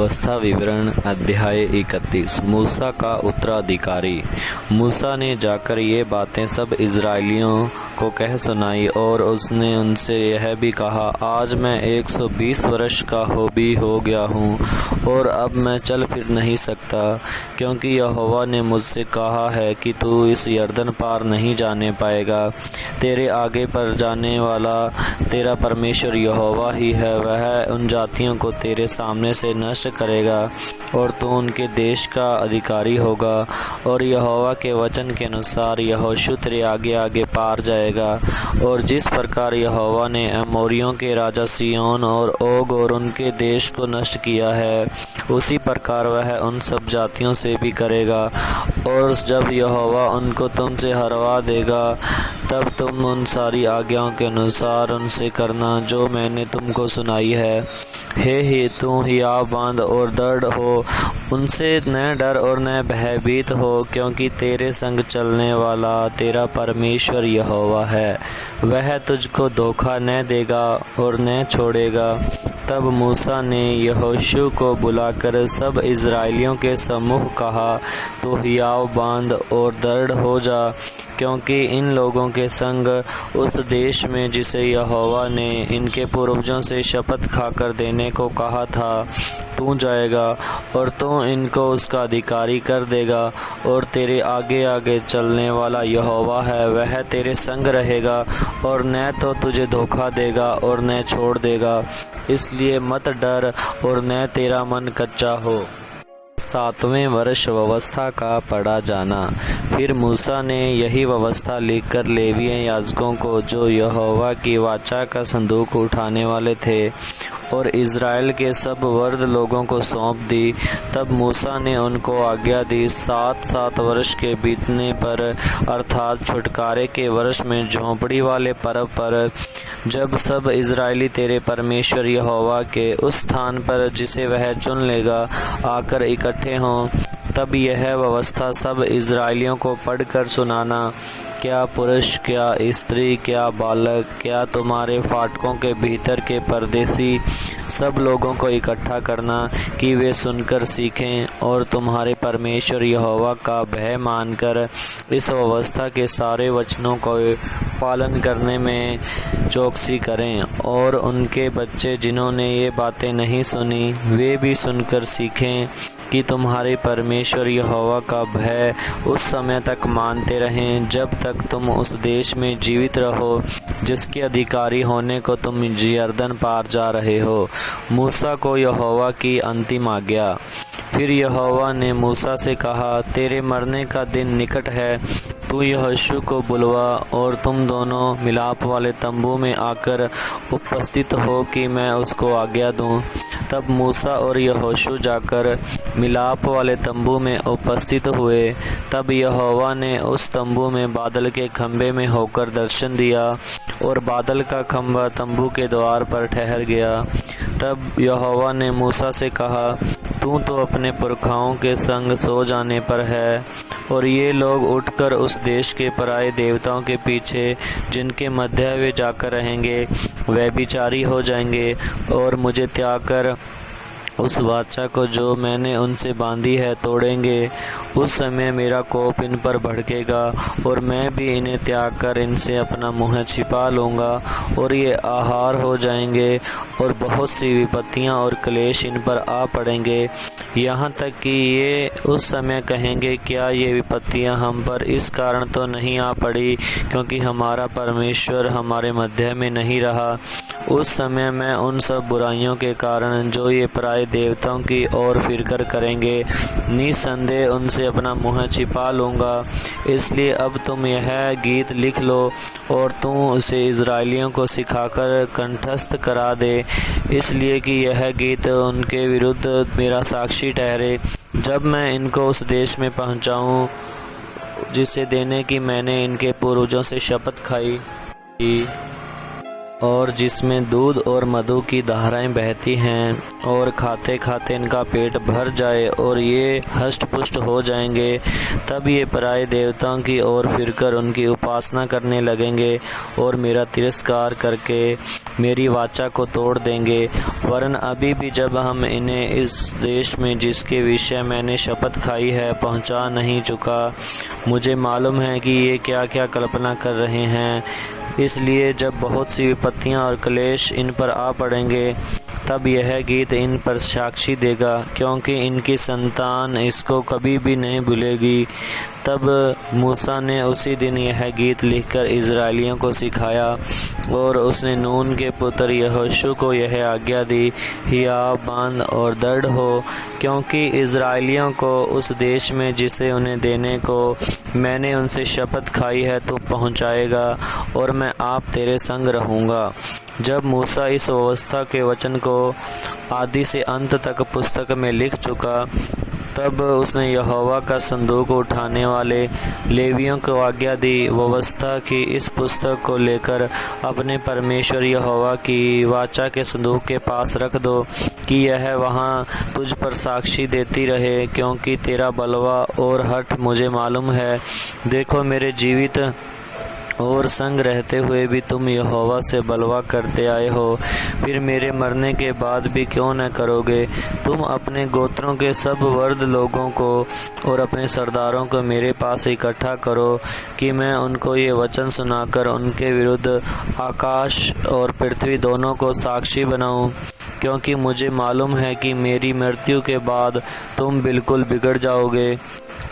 व्यवस्था विवरण अध्याय 31। मूसा का उत्तराधिकारी। मूसा ने जाकर ये बातें सब इज़राइलियों को कह सुनाई और उसने उनसे यह भी कहा, आज मैं 120 वर्ष का हो गया हूँ और अब मैं चल फिर नहीं सकता, क्योंकि यहोवा ने मुझसे कहा है कि तू इस यरदन पार नहीं जाने पाएगा। तेरे आगे पर जाने वाला तेरा परमेश्वर यहोवा ही है। वह उन जातियों को तेरे सामने से नष्ट करेगा और तू उनके देश का अधिकारी होगा। और यहोवा के वचन के अनुसार यहोशू तेरे आगे आगे पार जाएगा। और जिस प्रकार यहोवा ने अमोरियों के राजा सिय्योन और ओग और उनके देश को नष्ट किया है, उसी प्रकार वह उन सब जातियों से भी करेगा। और जब यहोवा उनको तुमसे हरवा देगा, तब तुम उन सारी आज्ञाओं के अनुसार उनसे करना जो मैंने तुमको सुनाई है। हे तू हियाव बांध और दृढ़ हो, उनसे न डर और न भयभीत हो, क्योंकि तेरे संग चलने वाला तेरा परमेश्वर यहोवा है। वह तुझको धोखा न देगा और न छोड़ेगा। तब मूसा ने यहोशू को बुलाकर सब इज़राइलियों के सम्मुख कहा, तो हियाव बांध और दृढ़ हो जा, क्योंकि इन लोगों के संग उस देश में जिसे यहोवा ने इनके पूर्वजों से शपथ खाकर देने को कहा था, तू जाएगा और तू इनको उसका अधिकारी कर देगा। और तेरे आगे आगे चलने वाला यहोवा है, वह तेरे संग रहेगा और न तो तुझे धोखा देगा और न छोड़ देगा। इसलिए मत डर और न तेरा मन कच्चा हो। 7वें वर्ष व्यवस्था का पढ़ा जाना। फिर मूसा ने यही व्यवस्था लिखकर लेवीय याजकों को, जो यहोवा की वाचा का संदूक उठाने वाले थे, और इज़राइल के सब वर्द लोगों को सौंप दी। तब मूसा ने उनको आज्ञा दी, 7 वर्ष के बीतने पर, अर्थात छुटकारे के वर्ष में, झोंपड़ी वाले पर्व पर, जब सब इज़राइली तेरे परमेश्वर यहोवा के उस स्थान पर जिसे वह चुन लेगा आकर इकट्ठे हों, तब यह व्यवस्था सब इज़राइलियों को पढ़कर सुनाना। क्या पुरुष, क्या स्त्री, क्या बालक, क्या तुम्हारे फाटकों के भीतर के परदेसी, सब लोगों को इकट्ठा करना कि वे सुनकर सीखें और तुम्हारे परमेश्वर यहोवा का भय मानकर इस व्यवस्था के सारे वचनों को पालन करने में चौकसी करें। और उनके बच्चे जिन्होंने ये बातें नहीं सुनी, वे भी सुनकर सीखें कि तुम्हारे परमेश्वर यहोवा का भय उस समय तक मानते रहें जब तक तुम उस देश में जीवित रहो जिसके अधिकारी होने को तुम यरदन पार जा रहे हो। मूसा को यहोवा की अंतिम आज्ञा। फिर यहोवा ने मूसा से कहा, तेरे मरने का दिन निकट है। तू यहोशू को बुलवा और तुम दोनों मिलाप वाले तंबू में आकर उपस्थित हो कि मैं उसको आज्ञा दूं। तब मूसा और यहोशू जाकर मिलाप वाले तंबू में उपस्थित हुए। तब यहोवा ने उस तंबू में बादल के खंभे में होकर दर्शन दिया और बादल का खंभा तंबू के द्वार पर ठहर गया। तब यहोवा ने मूसा से कहा, तू तो अपने पुरखाओं के संग सो जाने पर है, और ये लोग उठकर उस देश के पराये देवताओं के पीछे जिनके मध्य वे जाकर रहेंगे, व्यभिचारी हो जाएंगे और मुझे त्याग कर उस वाचा को जो मैंने उनसे बांधी है तोड़ेंगे। उस समय मेरा कोप इन पर भड़केगा और मैं भी इन्हें त्याग कर इनसे अपना मुँह छिपा लूँगा, और ये आहार हो जाएंगे और बहुत सी विपत्तियाँ और क्लेश इन पर आ पड़ेंगे, यहाँ तक कि ये उस समय कहेंगे, क्या ये विपत्तियाँ हम पर इस कारण तो नहीं आ पड़ी क्योंकि हमारा परमेश्वर हमारे मध्य में नहीं रहा। उस समय मैं उन सब बुराइयों के कारण जो ये पराये देवताओं की ओर फिरकर करेंगे, निसंदेह उनसे अपना मुँह छिपा लूँगा। इसलिए अब तुम यह गीत लिख लो और तू उसे इज़राइलियों को सिखाकर कंठस्थ करा दे, इसलिए कि यह गीत उनके विरुद्ध मेरा साक्षी ठहरे जब मैं इनको उस देश में पहुँचाऊँ जिसे देने की मैंने इनके पूर्वजों से शपथ खाई, और जिसमें दूध और मधु की धाराएं बहती हैं, और खाते खाते इनका पेट भर जाए और ये हष्ट पुष्ट हो जाएंगे। तब ये पराये देवताओं की ओर फिरकर उनकी उपासना करने लगेंगे और मेरा तिरस्कार करके मेरी वाचा को तोड़ देंगे। वरन अभी भी जब हम इन्हें इस देश में जिसके विषय मैंने शपथ खाई है पहुंचा नहीं चुका, मुझे मालूम है कि ये क्या क्या कल्पना कर रहे हैं। इसलिए जब बहुत सी विपत्तियां और क्लेश इन पर आ पड़ेंगे, तब यह गीत इन पर साक्षी देगा, क्योंकि इनकी संतान इसको कभी भी नहीं भूलेगी। तब मूसा ने उसी दिन यह गीत लिखकर इज़राइलियों को सिखाया, और उसने नून के पुत्र यहोशू को यह आज्ञा दी, हियाव बांध और दृढ़ हो, क्योंकि इज़राइलियों को उस देश में जिसे उन्हें देने को मैंने उनसे शपथ खाई है तू पहुँचाएगा, और मैं आप तेरे संग रहूँगा। जब मूसा इस व्यवस्था के वचन को आदि से अंत तक पुस्तक में लिख चुका, तब उसने यहोवा का संदूक उठाने वाले लेवियों को आज्ञा दी, व्यवस्था की इस पुस्तक को लेकर अपने परमेश्वर यहोवा की वाचा के संदूक के पास रख दो, कि यह वहाँ तुझ पर साक्षी देती रहे, क्योंकि तेरा बलवा और हठ मुझे मालूम है। देखो, मेरे जीवित और संग रहते हुए भी तुम यहोवा से बलवा करते आए हो, फिर मेरे मरने के बाद भी क्यों न करोगे। तुम अपने गोत्रों के सब वर्द लोगों को और अपने सरदारों को मेरे पास इकट्ठा करो, कि मैं उनको ये वचन सुनाकर उनके विरुद्ध आकाश और पृथ्वी दोनों को साक्षी बनाऊं, क्योंकि मुझे मालूम है कि मेरी मृत्यु के बाद तुम बिल्कुल बिगड़ जाओगे,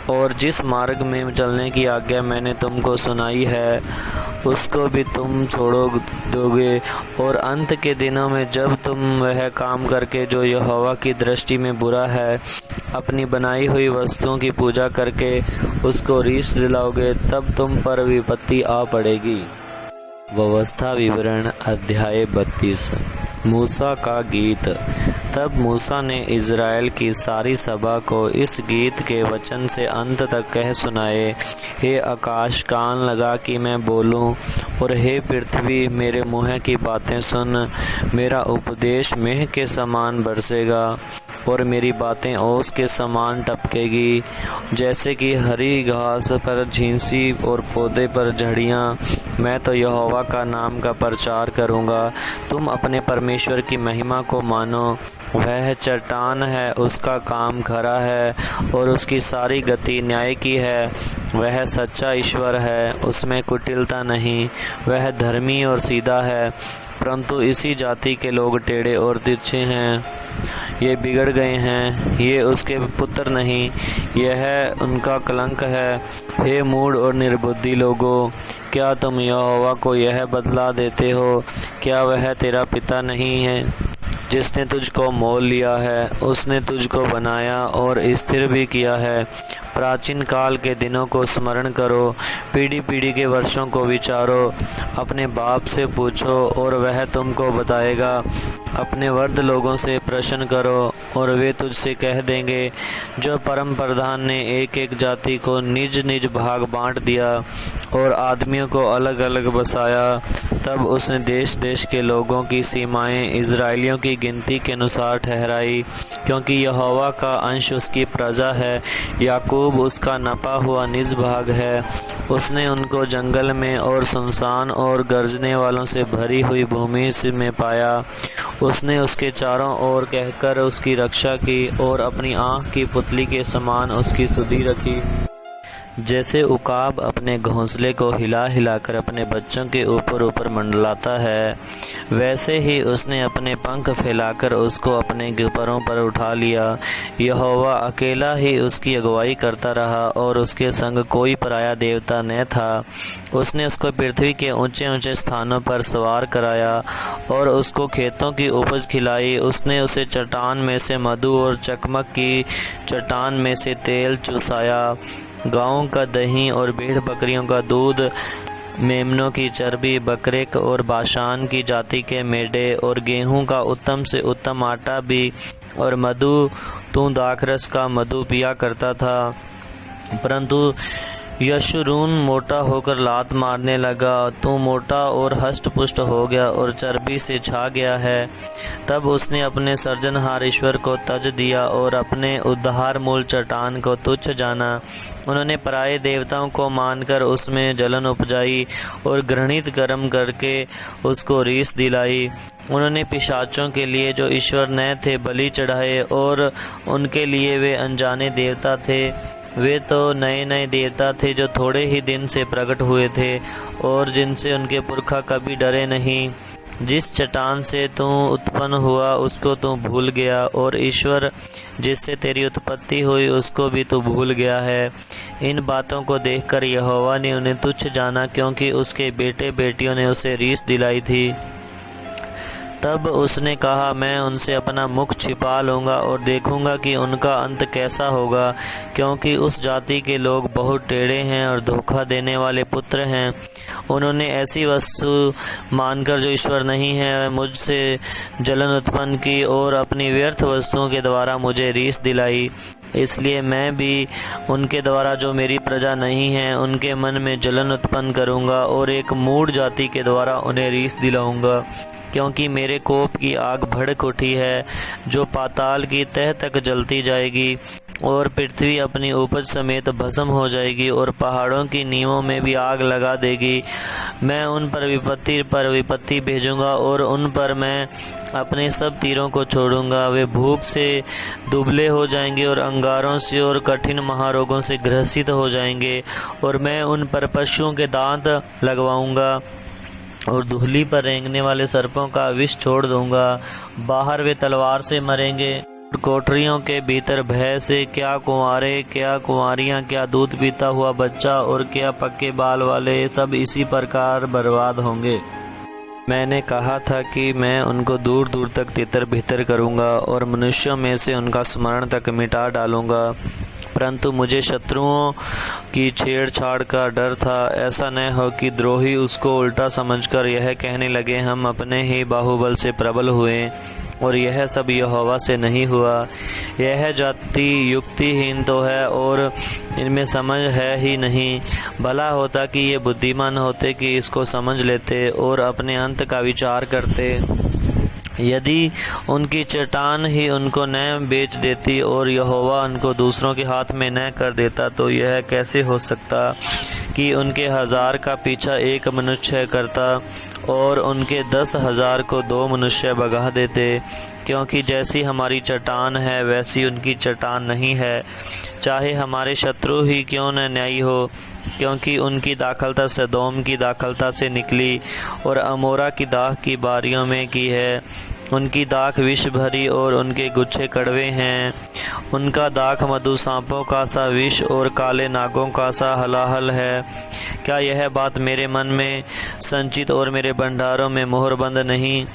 और जिस मार्ग में चलने की आज्ञा मैंने तुमको सुनाई है उसको भी तुम छोड़ो दोगे। और अंत के दिनों में जब तुम वह काम करके जो यहोवा की दृष्टि में बुरा है, अपनी बनाई हुई वस्तुओं की पूजा करके उसको रीस दिलाओगे, तब तुम पर विपत्ति आ पड़ेगी। व्यवस्था विवरण अध्याय 32। मूसा का गीत। तब मूसा ने इज़राइल की सारी सभा को इस गीत के वचन से अंत तक कह सुनाए। हे आकाश, कान लगा कि मैं बोलूं, और हे पृथ्वी मेरे मुँह की बातें सुन। मेरा उपदेश मेह के समान बरसेगा और मेरी बातें ओस के समान टपकेगी। जैसे कि हरी घास पर झींसी और पौधे पर झड़ियाँ, मैं तो यहोवा का नाम का प्रचार करूँगा। तुम अपने परमेश्वर की महिमा को मानो। वह चट्टान है, उसका काम खरा है और उसकी सारी गति न्याय की है। वह सच्चा ईश्वर है, उसमें कुटिलता नहीं। वह धर्मी और सीधा है, परंतु इसी जाति के लोग टेढ़े और तिरछे हैं। ये बिगड़ गए हैं, ये उसके पुत्र नहीं, यह उनका कलंक है। हे मूढ़ और निर्बुद्धि लोगों, क्या तुम यहोवा को यह बदला देते हो? क्या वह तेरा पिता नहीं है जिसने तुझको मोल लिया है? उसने तुझको बनाया और स्थिर भी किया है। प्राचीन काल के दिनों को स्मरण करो, पीढ़ी पीढ़ी के वर्षों को विचारो। अपने बाप से पूछो और वह तुमको बताएगा। अपने वर्द लोगों से प्रश्न करो और वे तुझसे कह देंगे। जो परम प्रधान ने एक एक जाति को निज निज भाग बांट दिया और आदमियों को अलग अलग बसाया, तब उसने देश देश के लोगों की सीमाएं इज़राइलियों की गिनती के अनुसार ठहराई, क्योंकि यहोवा का अंश उसकी प्रजा है, याकूब उसका नपा हुआ निज भाग है। उसने उनको जंगल में और सुनसान और गरजने वालों से भरी हुई भूमि में पाया। उसने उसके चारों ओर कहकर उसकी रक्षा की और अपनी आँख की पुतली के समान उसकी सुधि रखी। जैसे उकाब अपने घोंसले को हिला हिलाकर अपने बच्चों के ऊपर ऊपर मंडलाता है, वैसे ही उसने अपने पंख फैलाकर उसको अपने पैरों पर उठा लिया। यहोवा अकेला ही उसकी अगुवाई करता रहा और उसके संग कोई पराया देवता न था। उसने उसको पृथ्वी के ऊंचे ऊंचे स्थानों पर सवार कराया और उसको खेतों की उपज खिलाई। उसने उसे चट्टान में से मधु और चकमक की चट्टान में से तेल चुसाया। गायों का दही और भेड़ बकरियों का दूध, मेमनों की चर्बी, बकरे और बाशान की जाति के मेढ़े और गेहूं का उत्तम से उत्तम आटा भी, और मधु, तू दाखरस का मधु पिया करता था। परंतु यशूरून मोटा होकर लात मारने लगा, तू मोटा और हष्ट-पुष्ट हो गया और चर्बी से छा गया है। तब उसने अपने सृजनहार ईश्वर को तज दिया और अपने उद्धार मूल चट्टान को तुच्छ जाना। उन्होंने पराये देवताओं को मानकर उसमें जलन उपजाई और घृणित कर्म करके उसको रीस दिलाई। उन्होंने पिशाचों के लिए जो ईश्वर न थे बलि चढ़ाए और उनके लिए वे अनजाने देवता थे। वे तो नए नए देवता थे जो थोड़े ही दिन से प्रकट हुए थे और जिनसे उनके पुरखा कभी डरे नहीं। जिस चट्टान से तू उत्पन्न हुआ उसको तू भूल गया और ईश्वर जिससे तेरी उत्पत्ति हुई उसको भी तू भूल गया है। इन बातों को देखकर यहोवा ने उन्हें तुच्छ जाना, क्योंकि उसके बेटे बेटियों ने उसे रीस दिलाई थी। तब उसने कहा, मैं उनसे अपना मुख छिपा लूँगा और देखूँगा कि उनका अंत कैसा होगा, क्योंकि उस जाति के लोग बहुत टेढ़े हैं और धोखा देने वाले पुत्र हैं। उन्होंने ऐसी वस्तु मानकर जो ईश्वर नहीं है मुझसे जलन उत्पन्न की और अपनी व्यर्थ वस्तुओं के द्वारा मुझे रीस दिलाई। इसलिए मैं भी उनके द्वारा जो मेरी प्रजा नहीं है उनके मन में जलन उत्पन्न करूँगा और एक मूढ़ जाति के द्वारा उन्हें रीस दिलाऊँगा, क्योंकि मेरे कोप की आग भड़क उठी है जो पाताल की तह तक जलती जाएगी और पृथ्वी अपनी उपज समेत भस्म हो जाएगी और पहाड़ों की नींवों में भी आग लगा देगी। मैं उन पर विपत्ति भेजूंगा और उन पर मैं अपने सब तीरों को छोड़ूंगा। वे भूख से दुबले हो जाएंगे और अंगारों से और कठिन महारोगों से ग्रसित हो जाएंगे और मैं उन पर पशुओं के दांत लगवाऊंगा और धूली पर रेंगने वाले सर्पों का विष छोड़ दूंगा। बाहर वे तलवार से मरेंगे। कोठरियों के भीतर भय से क्या कुंवारे, क्या कुंवारियां, क्या दूध पीता हुआ बच्चा और क्या पक्के बाल वाले, सब इसी प्रकार बर्बाद होंगे। मैंने कहा था कि मैं उनको दूर दूर तक तितर बितर करूंगा और मनुष्यों में से उनका स्मरण तक मिटा डालूंगा, परंतु मुझे शत्रुओं की छेड़छाड़ का डर था, ऐसा न हो कि द्रोही उसको उल्टा समझकर यह कहने लगे, हम अपने ही बाहुबल से प्रबल हुए और यह सब यहोवा से नहीं हुआ। यह जाति युक्तिहीन तो है और इनमें समझ है ही नहीं। भला होता कि ये बुद्धिमान होते कि इसको समझ लेते और अपने अंत का विचार करते। यदि उनकी चट्टान ही उनको न बेच देती और यहोवा उनको दूसरों के हाथ में न कर देता, तो यह कैसे हो सकता कि उनके 1000 का पीछा एक मनुष्य करता और उनके 10,000 को 2 मनुष्य भगा देते। क्योंकि जैसी हमारी चट्टान है वैसी उनकी चट्टान नहीं है, चाहे हमारे शत्रु ही क्यों न न्यायी हो, क्योंकि उनकी दाखलता सदोम की दाखलता से निकली और अमोरा की दाख की बारियों में की है। उनकी दाख विष भरी और उनके गुच्छे कड़वे हैं। उनका दाख मधु सांपों का सा विष और काले नागों का सा हलाहल है। क्या यह बात मेरे मन में संचित और मेरे भंडारों में मोहरबंद नहीं?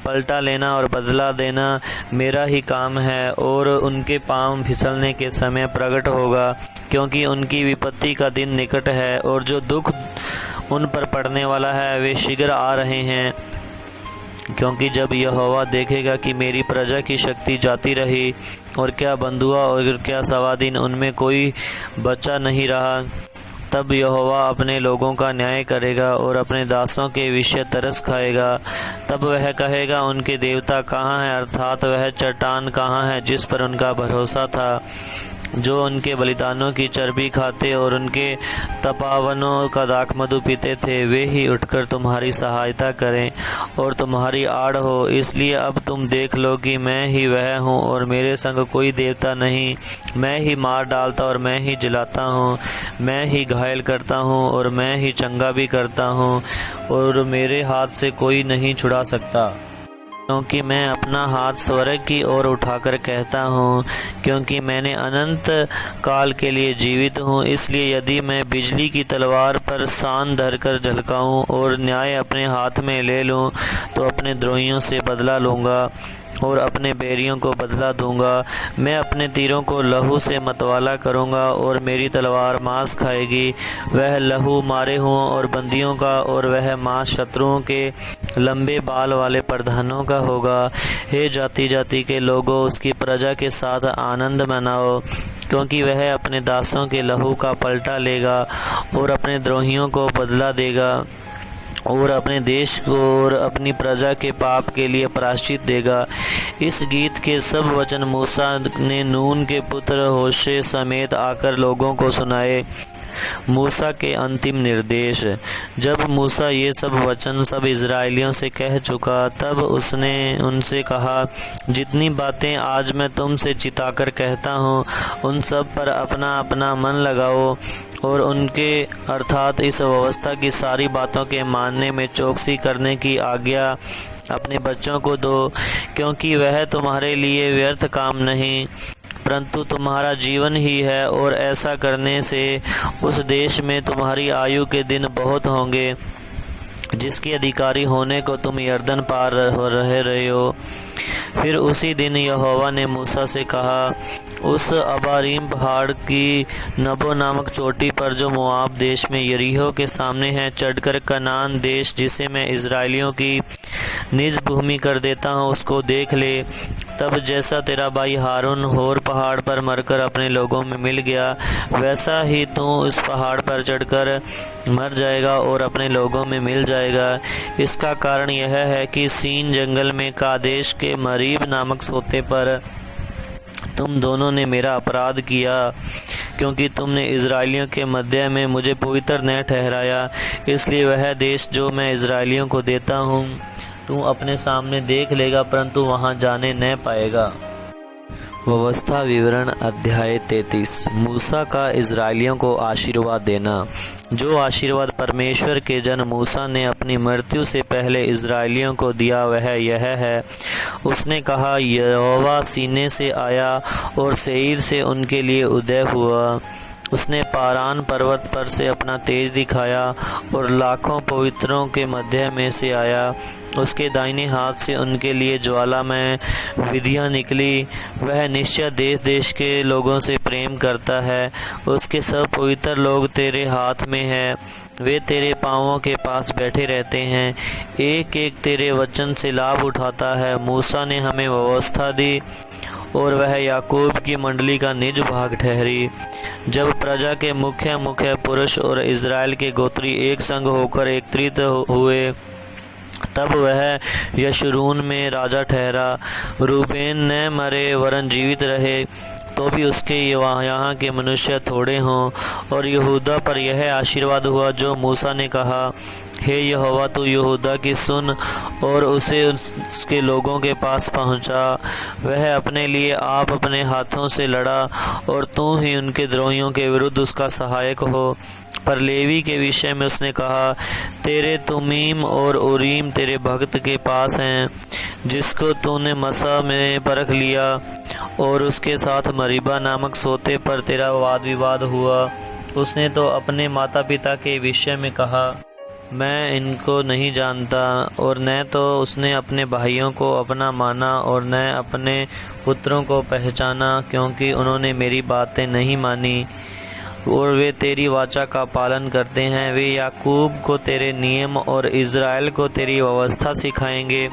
पलटा लेना और बदला देना मेरा ही काम है और उनके पांव फिसलने के समय प्रकट होगा, क्योंकि उनकी विपत्ति का दिन निकट है और जो दुख उन पर पड़ने वाला है वे शीघ्र आ रहे हैं। क्योंकि जब यहोवा देखेगा कि मेरी प्रजा की शक्ति जाती रही और क्या बंधुआ और क्या सवादीन उनमें कोई बचा नहीं रहा, तब यहोवा अपने लोगों का न्याय करेगा और अपने दासों के विषय तरस खाएगा। तब वह कहेगा, उनके देवता कहाँ हैं, अर्थात वह चट्टान कहाँ है जिस पर उनका भरोसा था, जो उनके बलिदानों की चर्बी खाते और उनके तपावनों का दाख मधु पीते थे। वे ही उठकर तुम्हारी सहायता करें और तुम्हारी आड़ हो। इसलिए अब तुम देख लो कि मैं ही वह हूँ और मेरे संग कोई देवता नहीं। मैं ही मार डालता और मैं ही जलाता हूँ, मैं ही घायल करता हूँ और मैं ही चंगा भी करता हूँ, और मेरे हाथ से कोई नहीं छुड़ा सकता। क्योंकि मैं अपना हाथ स्वर्ग की ओर उठाकर कहता हूँ, क्योंकि मैंने अनंत काल के लिए जीवित हूँ। इसलिए यदि मैं बिजली की तलवार पर सान धरकर झलकाऊँ और न्याय अपने हाथ में ले लूँ, तो अपने द्रोहियों से बदला लूँगा और अपने बैरियों को बदला दूंगा। मैं अपने तीरों को लहू से मतवाला करूंगा और मेरी तलवार मांस खाएगी। वह लहू मारे हुओं और बंदियों का और वह मांस शत्रुओं के लंबे बाल वाले प्रधानों का होगा। हे जाति जाति के लोगों, उसकी प्रजा के साथ आनंद मनाओ, क्योंकि वह अपने दासों के लहू का पलटा लेगा और अपने द्रोहियों को बदला देगा और अपने देश को और अपनी प्रजा के पाप के लिए प्रायश्चित देगा। इस गीत के सब वचन मूसा ने नून के पुत्र होशे समेत आकर लोगों को सुनाए। मूसा के अंतिम निर्देश। जब मूसा ये सब वचन सब इजरायलियों से कह चुका, तब उसने उनसे कहा, जितनी बातें आज मैं तुमसे चिताकर कहता हूँ, उन सब पर अपना अपना मन लगाओ और उनके अर्थात इस व्यवस्था की सारी बातों के मानने में चौकसी करने की आज्ञा अपने बच्चों को दो, क्योंकि वह तुम्हारे लिए व्यर्थ काम नहीं परंतु तुम्हारा जीवन ही है, और ऐसा करने से उस देश में तुम्हारी आयु के दिन बहुत होंगे जिसके अधिकारी होने को तुम यर्दन पार रहे हो। फिर उसी दिन यहोवा ने मूसा से कहा, उस अबारीम पहाड़ की नबो नामक चोटी पर जो मोआब देश में यरीहो के सामने है, चढ़कर कनान देश जिसे मैं इजराइलियों की निज भूमि कर देता हूँ उसको देख ले। तब जैसा तेरा भाई हारून होर पहाड़ पर मरकर अपने लोगों में मिल गया, वैसा ही तू उस पहाड़ पर चढ़कर मर जाएगा और अपने लोगों में मिल जाएगा। इसका कारण यह है कि सीन जंगल में कादेश के मरीब नामक सोते पर तुम दोनों ने मेरा अपराध किया, क्योंकि तुमने इजराइलियों के मध्य में मुझे पवित्र न ठहराया। इसलिए वह देश जो मैं इजराइलियों को देता हूँ तू अपने सामने देख लेगा, परंतु वहां जाने न पाएगा। व्यवस्था विवरण अध्याय 33। मूसा का इजराइलियों को आशीर्वाद देना। जो आशीर्वाद परमेश्वर के जन मूसा ने अपनी मृत्यु से पहले इजराइलियों को दिया वह यह है। उसने कहा, यहोवा सीने से आया और सेईर से उनके लिए उदय हुआ। उसने पारान पर्वत पर से अपना तेज दिखाया और लाखों पवित्रों के मध्य में से आया। उसके दाहिने हाथ से उनके लिए ज्वालामय विधियां निकली। वह निश्चय देश देश के लोगों से प्रेम करता है। उसके सब पवित्र लोग तेरे हाथ में है। वे तेरे पांवों के पास बैठे रहते हैं, एक एक तेरे वचन से लाभ उठाता है। मूसा ने हमें व्यवस्था दी और वह याकूब की मंडली का निज भाग ठहरी। जब प्रजा के मुख्य मुख्य पुरुष और इजराइल के गोत्री एक संग होकर एकत्रित हुए, तब वह यशूरून में राजा ठहरा। रूबेन न मरे वरन जीवित रहे, तो भी उसके यहाँ के मनुष्य थोड़े हों। और यहूदा पर यह आशीर्वाद हुआ जो मूसा ने कहा, हे यहोवा, तू यहूदा की सुन और उसे उसके लोगों के पास पहुंचा। वह अपने लिए आप अपने हाथों से लड़ा और तू ही उनके द्रोहियों के विरुद्ध उसका सहायक हो। पर लेवी के विषय में उसने कहा, तेरे तुमीम और उरीम तेरे भक्त के पास हैं, जिसको तूने मसा में परख लिया, और उसके साथ मरीबा नामक सोते पर तेरा वाद विवाद हुआ। उसने तो अपने माता पिता के विषय में कहा, मैं इनको नहीं जानता, और न तो उसने अपने भाइयों को अपना माना और न अपने पुत्रों को पहचाना, क्योंकि उन्होंने मेरी बातें नहीं मानी और वे तेरी वाचा का पालन करते हैं। वे याकूब को तेरे नियम और इज़राइल को तेरी व्यवस्था सिखाएंगे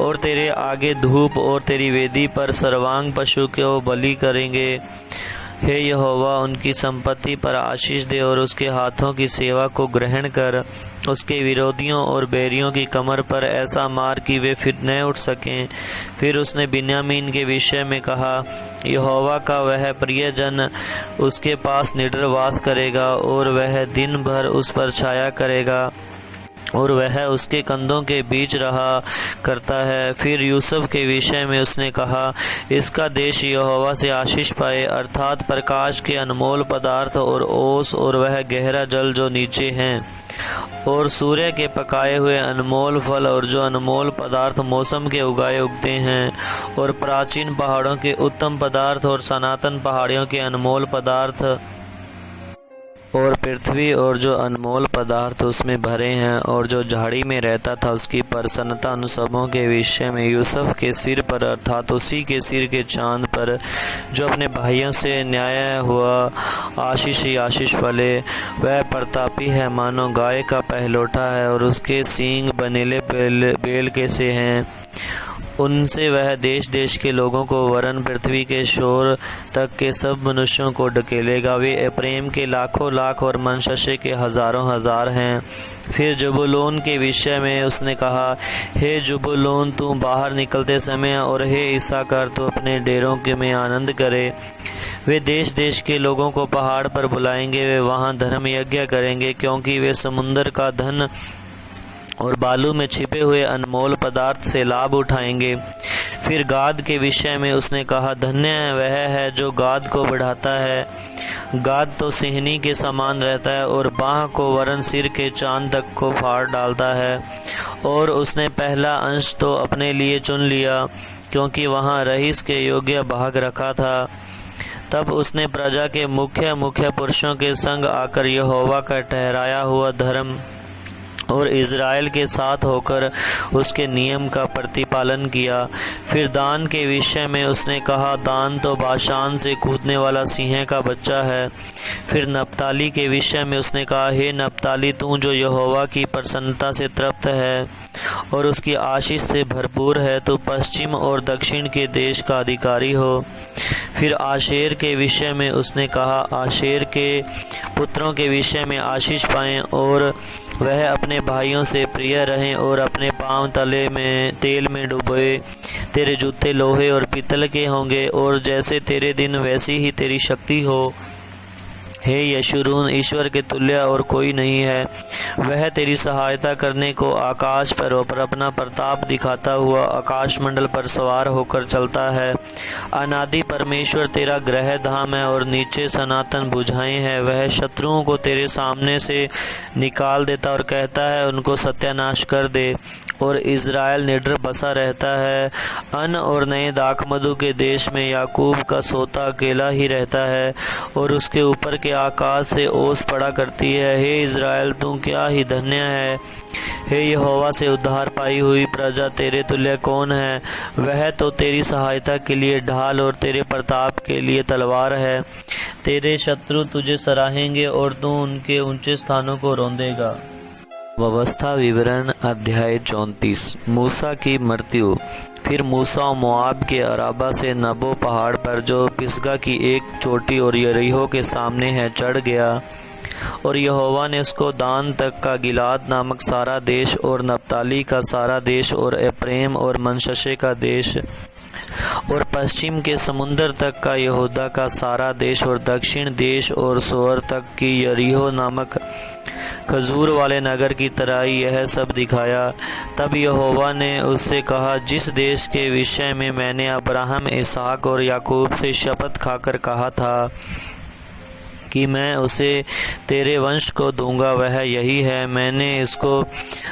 और तेरे आगे धूप और तेरी वेदी पर सर्वांग पशु को बलि करेंगे। हे यहोवा, उनकी संपत्ति पर आशीष दे और उसके हाथों की सेवा को ग्रहण कर। उसके विरोधियों और बैरियों की कमर पर ऐसा मार कि वे फिर न उठ सकें। फिर उसने बिन्यामीन के विषय में कहा, यहोवा का वह प्रियजन उसके पास निडर वास करेगा और वह दिन भर उस पर छाया करेगा और वह उसके कंधों के बीच रहा करता है। फिर यूसुफ के विषय में उसने कहा, इसका देश यहोवा से आशीष पाए, अर्थात प्रकाश के अनमोल पदार्थ और ओस और वह गहरा जल जो नीचे हैं, और सूर्य के पकाए हुए अनमोल फल और जो अनमोल पदार्थ मौसम के उगाए उगते हैं, और प्राचीन पहाड़ों के उत्तम पदार्थ और सनातन पहाड़ियों के अनमोल पदार्थ, और पृथ्वी और जो अनमोल पदार्थ उसमें भरे हैं, और जो झाड़ी में रहता था उसकी प्रसन्नता। उन सबों के विषय में यूसुफ के सिर पर अर्थात उसी के सिर के चांद पर जो अपने भाइयों से न्याय हुआ आशीष ही आशीष फले। वह प्रतापी है, मानो गाय का पहलोठा है, और उसके सींग बनेले बेल के से हैं, उनसे वह देश देश के लोगों को वरन पृथ्वी के शोर तक के सब मनुष्यों को ढकेलेगा। वे एप्रैम के लाखों लाख और मनश्शे के हजारों हजार हैं। फिर जबूलून के विषय में उसने कहा, हे जबूलून तू बाहर निकलते समय, और हे इस्साकार तू अपने डेरों के में आनंद करे। वे देश देश के लोगों को पहाड़ पर बुलाएंगे, वे वहाँ धर्म यज्ञ करेंगे, क्योंकि वे समुद्र का धन और बालू में छिपे हुए अनमोल पदार्थ से लाभ उठाएंगे। फिर गाद के विषय में उसने कहा, धन्य वह है जो गाद को बढ़ाता है। गाद तो सिंहनी के समान रहता है और बाँह को वरन सिर के चांद तक को फाड़ डालता है। और उसने पहला अंश तो अपने लिए चुन लिया, क्योंकि वहाँ रईस के योग्य भाग रखा था। तब उसने प्रजा के मुख्य मुख्य पुरुषों के संग आकर यहोवा का ठहराया हुआ धर्म और इज़राइल के साथ होकर उसके नियम का प्रतिपालन किया। फिर दान के विषय में उसने कहा, दान तो बाशान से कूदने वाला सिंह का बच्चा है। फिर नप्ताली के विषय में उसने कहा, हे नप्ताली तू जो यहोवा की प्रसन्नता से तृप्त है और उसकी आशीष से भरपूर है, तो पश्चिम और दक्षिण के देश का अधिकारी हो। फिर आशेर के विषय में उसने कहा, आशेर के पुत्रों के विषय में आशीष पाएं और वह अपने भाइयों से प्रिय रहें और अपने पांव तले में तेल में डुबोए। तेरे जूते लोहे और पीतल के होंगे और जैसे तेरे दिन वैसी ही तेरी शक्ति हो। हे यशूरून, ईश्वर के तुल्य और कोई नहीं है। वह तेरी सहायता करने को आकाश पर अपना प्रताप दिखाता हुआ आकाश मंडल पर सवार होकर चलता है। अनादि परमेश्वर तेरा गृह धाम है और नीचे सनातन भुजाएं हैं। वह शत्रुओं को तेरे सामने से निकाल देता और कहता है, उनको सत्यानाश कर दे। और इज़राइल निडर बसा रहता है। अन्न और नए दाखमधु के देश में याकूब का सोता अकेला ही रहता है और उसके ऊपर के आकाश से ओस पड़ा करती है। हे इज़राइल, तू क्या ही धन्य है। हे यहोवा से उद्धार पाई हुई प्रजा, तेरे तुल्य कौन है। वह तो तेरी सहायता के लिए ढाल और तेरे प्रताप के लिए तलवार है। तेरे शत्रु तुझे सराहेंगे और तू उनके ऊंचे स्थानों को रौंदेगा। व्यवस्था विवरण अध्याय 34। मूसा की मृत्यु। फिर मूसा मोआब के अराबा से नबो पहाड़ पर, जो पिसगा की एक चोटी और यरीहो के सामने है, चढ़ गया। और यहोवा ने उसको दान तक का गिलाद नामक सारा देश और नप्ताली का सारा देश और एप्रैम और मनश्शे का देश और पश्चिम के समुंदर तक का यहूदा का सारा देश और दक्षिण देश और सोअर तक की यरीहो नामक खजूर वाले नगर की तराई, यह सब दिखाया। तब यहोवा ने उससे कहा, जिस देश के विषय में मैंने अब्राहम, इसहाक और याकूब से शपथ खाकर कहा था कि मैं उसे तेरे वंश को दूंगा, वह यही है। मैंने इसको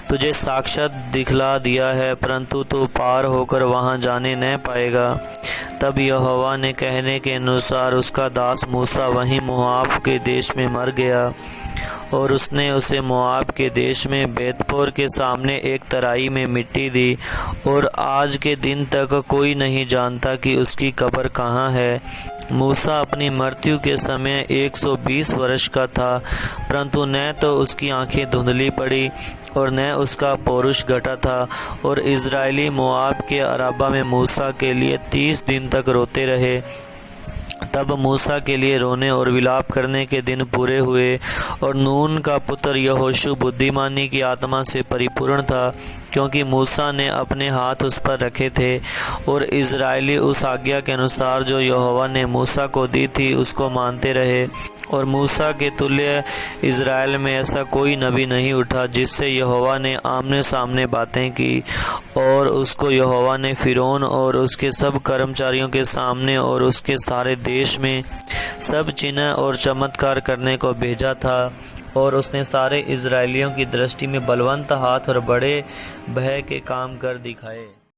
तुझे साक्षात दिखला दिया है, परंतु तू पार होकर वहां जाने न पाएगा। तब यहोवा ने कहने के अनुसार उसका दास मूसा वहीं मोआब के देश में मर गया और उसने उसे मोआब के देश में बेतपोर के सामने एक तराई में मिट्टी दी। और आज के दिन तक कोई नहीं जानता कि उसकी कब्र कहाँ है। मूसा अपनी मृत्यु के समय 120 वर्ष का था, परंतु न तो उसकी आंखें धुंधली पड़ी और न उसका पौरुष घटा था। और इज़राइली मोआब के अराबा में मूसा के लिए 30 दिन तक रोते रहे। तब मूसा के लिए रोने और विलाप करने के दिन पूरे हुए। और नून का पुत्र यहोशू बुद्धिमानी की आत्मा से परिपूर्ण था, क्योंकि मूसा ने अपने हाथ उस पर रखे थे। और इज़राइली उस आज्ञा के अनुसार जो यहोवा ने मूसा को दी थी उसको मानते रहे। और मूसा के तुल्य इज़राइल में ऐसा कोई नबी नहीं उठा जिससे यहोवा ने आमने सामने बातें की। और उसको यहोवा ने फिरौन और उसके सब कर्मचारियों के सामने और उसके सारे देश में सब चिन्ह और चमत्कार करने को भेजा था। और उसने सारे इज़राइलियों की दृष्टि में बलवंत हाथ और बड़े भय के काम कर दिखाए।